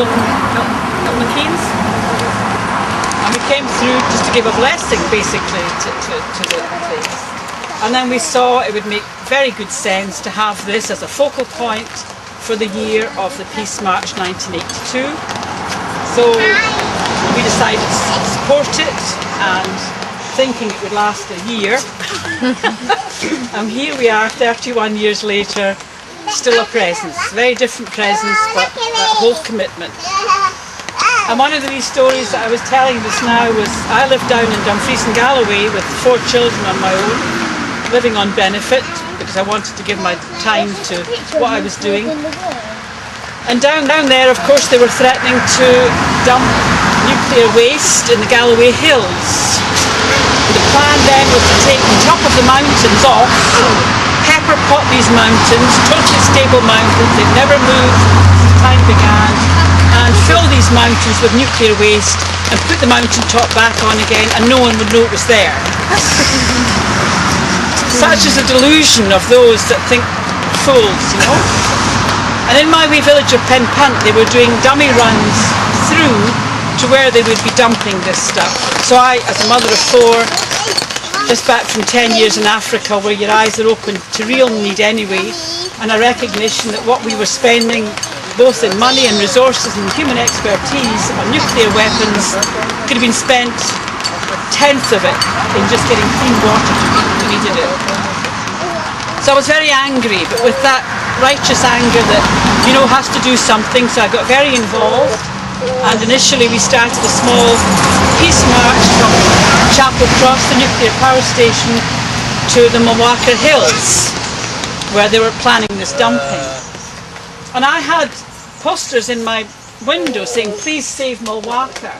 Milton Keynes. And we came through just to give a blessing, basically, to the place. And then we saw it would make very good sense to have this as a focal point for the year of the Peace March 1982. So we decided to support it, and thinking it would last a year. And here we are, 31 years later, still a presence. Very different presence, but that whole commitment. And one of these stories that I was telling this now was, I lived down in Dumfries and Galloway with 4 children on my own, living on benefit, because I wanted to give my time to what I was doing. And down there, of course, they were threatening to dump nuclear waste in the Galloway Hills. The plan then was to take the top of the mountains off, pepper pot these mountains, totally stable mountains, they've never moved since time began, and fill these mountains with nuclear waste and put the mountain top back on again, and no one would know it was there. Such is the delusion of those that think fools, you know. And in my wee village of Penpunt, they were doing dummy runs through to where they would be dumping this stuff. So I, as a mother of 4, just back from 10 years in Africa, where your eyes are open to real need anyway, and a recognition that what we were spending, both in money and resources and human expertise on nuclear weapons, could have been spent a tenth of it in just getting clean water to people who needed it. So I was very angry, but with that righteous anger that, you know, has to do something, so I got very involved. And initially we started a small peace march from Chapel Cross, the nuclear power station, to the Milwauker Hills, where they were planning this dumping. And I had posters in my window saying, please save Milwauker.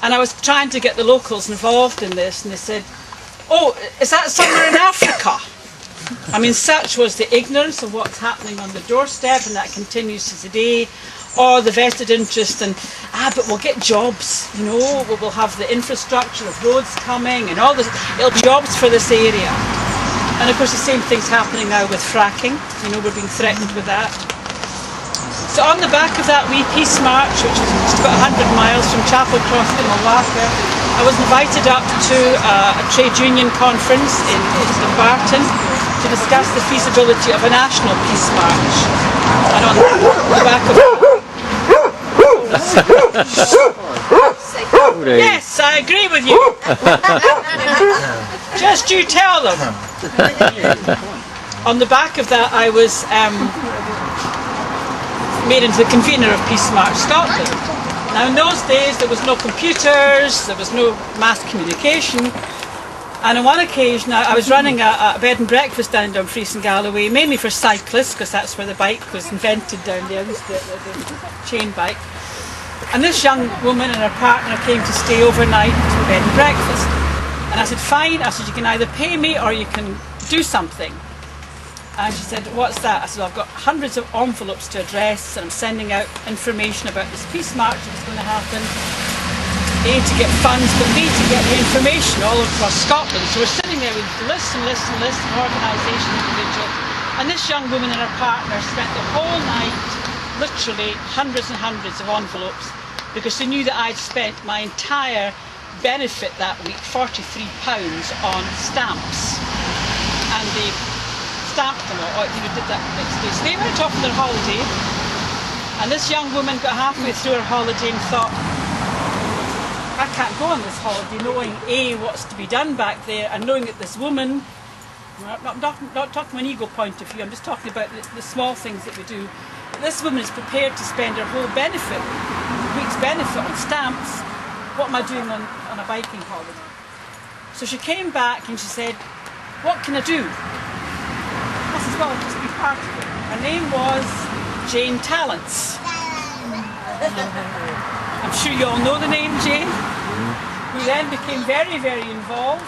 And I was trying to get the locals involved in this, and they said, oh, is that somewhere in Africa? I mean, such was the ignorance of what's happening on the doorstep, and that continues to today, or the vested interest in, but we'll get jobs, you know, we'll have the infrastructure of roads coming, and all this, it'll be jobs for this area. And of course the same thing's happening now with fracking, you know, we're being threatened with that. So on the back of that wee peace march, which was just about 100 miles from Chapel Cross to Milwauker, I was invited up to a trade union conference in Dumbarton to discuss the feasibility of a national peace march. And on the back of yes, I agree with you. Just you tell them. On the back of that, I was made into the convener of Peace March Scotland. Now in those days there was no computers, there was no mass communication, and on one occasion I was running a bed and breakfast down in Dumfries and Galloway, mainly for cyclists, because that's where the bike was invented down there, the chain bike. And this young woman and her partner came to stay overnight to a bed and breakfast. And I said, fine. I said, you can either pay me or you can do something. And she said, what's that? I said, well, I've got hundreds of envelopes to address, and I'm sending out information about this peace march that's going to happen. A, to get funds, but B, to get the information all across Scotland. So we're sitting there with lists and lists and lists of organisation individuals. And this young woman and her partner spent the whole night, literally hundreds and hundreds of envelopes, because they knew that I'd spent my entire benefit that week, £43, on stamps. And they stamped them, or they did that the next day. So they went off on their holiday, and this young woman got halfway through her holiday and thought, I can't go on this holiday knowing A, what's to be done back there, and knowing that this woman, I'm not talking from an ego point of view, I'm just talking about the small things that we do. This woman is prepared to spend her whole benefit, week's benefit, on stamps. What am I doing on a biking holiday? So she came back and she said, what can I do? I said, well, just be part of it. Her name was Jane Talents. I'm sure you all know the name Jane. Who then became very, very involved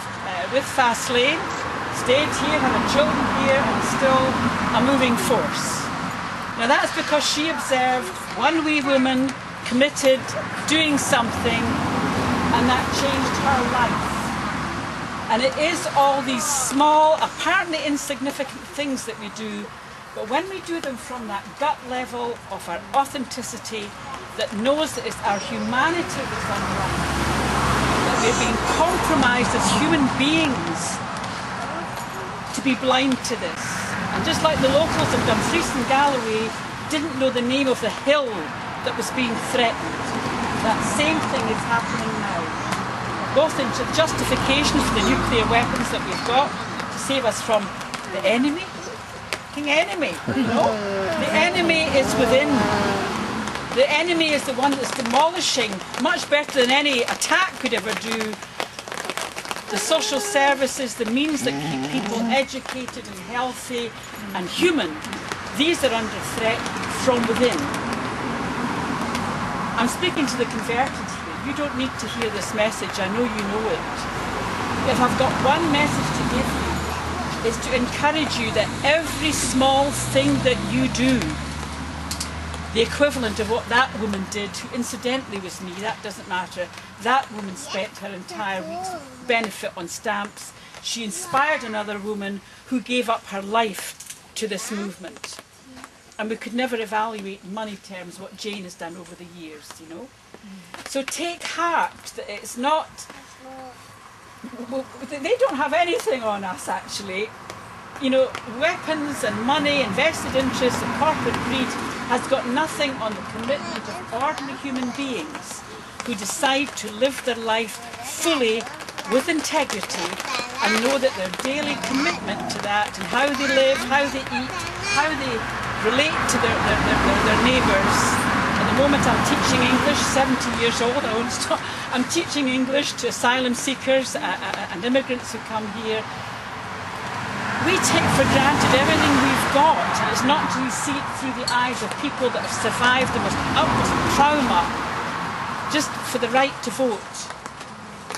with Faslane, stayed here, had her children here, and still a moving force. Now that's because she observed one wee woman committed, doing something, and that changed her life. And it is all these small, apparently insignificant things that we do, But when we do them from that gut level of our authenticity, that knows that it's our humanity that's unrun, that we're being compromised as human beings to be blind to this. And just like the locals of Dumfries and Galloway didn't know the name of the hill that was being threatened, that same thing is happening now. Both in justification for the nuclear weapons that we've got to save us from the enemy. Enemy, no? The enemy is within. The enemy is the one that's demolishing, much better than any attack could ever do, the social services, the means that keep people educated and healthy and human. These are under threat from within. I'm speaking to the converted here. You don't need to hear this message. I know you know it. If I've got one message to give you, is to encourage you that every small thing that you do, the equivalent of what that woman did, who incidentally was me, that doesn't matter. That woman spent her entire week's benefit on stamps. She inspired another woman who gave up her life to this movement. And we could never evaluate in money terms what Jane has done over the years, you know. So take heart that it's not... Well, they don't have anything on us, actually. You know, weapons and money, invested interests and corporate greed has got nothing on the commitment of ordinary human beings who decide to live their life fully with integrity and know that their daily commitment to that and how they live, how they eat, how they relate to their neighbours. At the moment I'm teaching English, 70 years old, I won't stop. I'm teaching English to asylum seekers and immigrants who come here. We take for granted everything we've got, and it's not until we see it through the eyes of people that have survived the most utmost trauma just for the right to vote.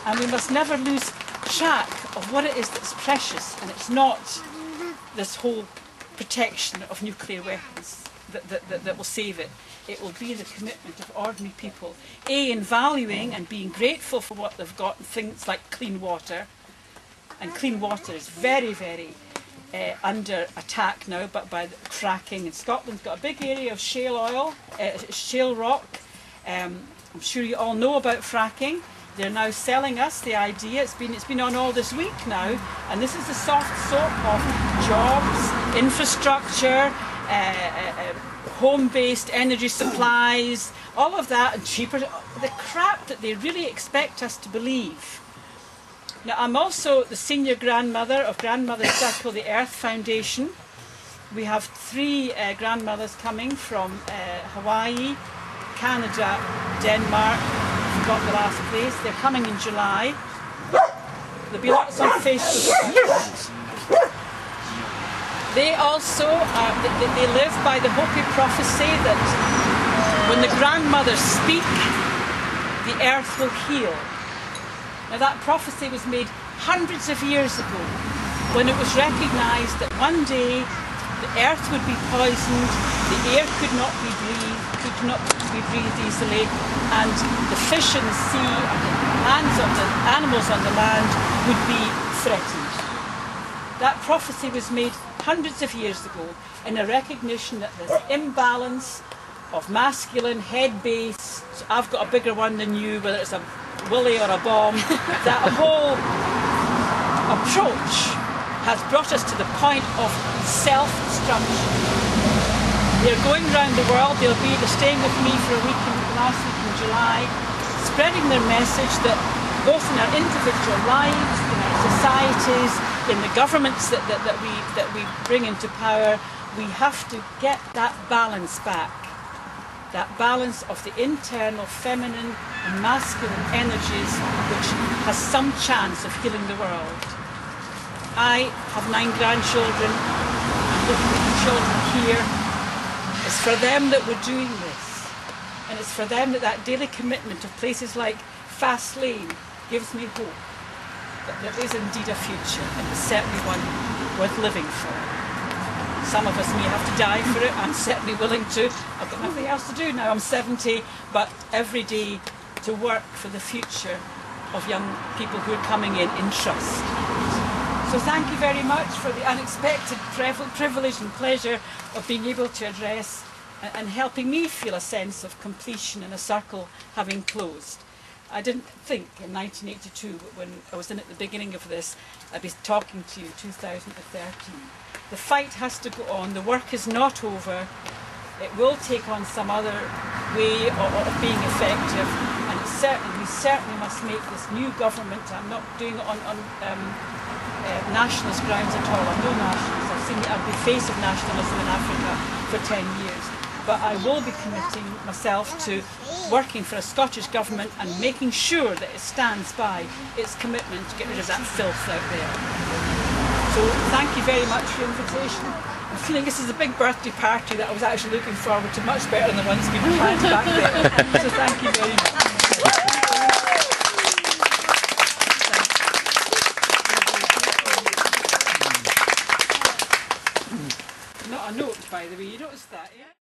And we must never lose track of what it is that's precious, and it's not this whole protection of nuclear weapons that will save it. It will be the commitment of ordinary people, in valuing and being grateful for what they've got, things like clean water. And clean water is very, very under attack now, but by the fracking. And Scotland's got a big area of shale oil, shale rock. I'm sure you all know about fracking. They're now selling us the idea. It's been on all this week now, and this is the soft soap of jobs, infrastructure, home-based energy supplies, all of that, and cheaper, the crap that they really expect us to believe. Now, I'm also the senior grandmother of Grandmothers Circle the Earth Foundation. We have 3 grandmothers coming from Hawaii, Canada, Denmark. I forgot the last place. They're coming in July. There'll be lots on Facebook. They also they live by the Hopi prophecy that when the grandmothers speak, the earth will heal. Now that prophecy was made hundreds of years ago, when it was recognised that one day the earth would be poisoned, the air could not be breathed easily, and the fish in the sea and the animals on the land would be threatened. That prophecy was made hundreds of years ago in a recognition that there's imbalance of masculine head base. So I've got a bigger one than you, whether it's a willy or a bomb. That whole approach has brought us to the point of self-destruction. They're going around the world. They're staying with me for a week last week in July, spreading their message that both in our individual lives, in our societies, in the governments that we bring into power, we have to get that balance back. That balance of the internal feminine and masculine energies which has some chance of healing the world. I have 9 grandchildren. I'm looking at the children here. It's for them that we're doing this. And it's for them that daily commitment of places like Faslane gives me hope that there is indeed a future, and it's certainly one worth living for. Some of us may have to die for it. I'm certainly willing to. I've got nothing else to do now. I'm 70, but every day to work for the future of young people who are coming in trust. So thank you very much for the unexpected privilege and pleasure of being able to address and helping me feel a sense of completion in a circle having closed. I didn't think in 1982, when I was in at the beginning of this, I'd be talking to you 2013. The fight has to go on, the work is not over, it will take on some other way of being effective, and we certainly must make this new government. I'm not doing it on nationalist grounds at all. I'm no nationalist. I've seen the ugly face of nationalism in Africa for 10 years. But I will be committing myself to working for a Scottish government and making sure that it stands by its commitment to get rid of that filth out there. So thank you very much for your invitation. I'm feeling this is a big birthday party that I was actually looking forward to, much better than the ones we planned back there. So thank you very much. Not a note, by the way, you noticed that, yeah?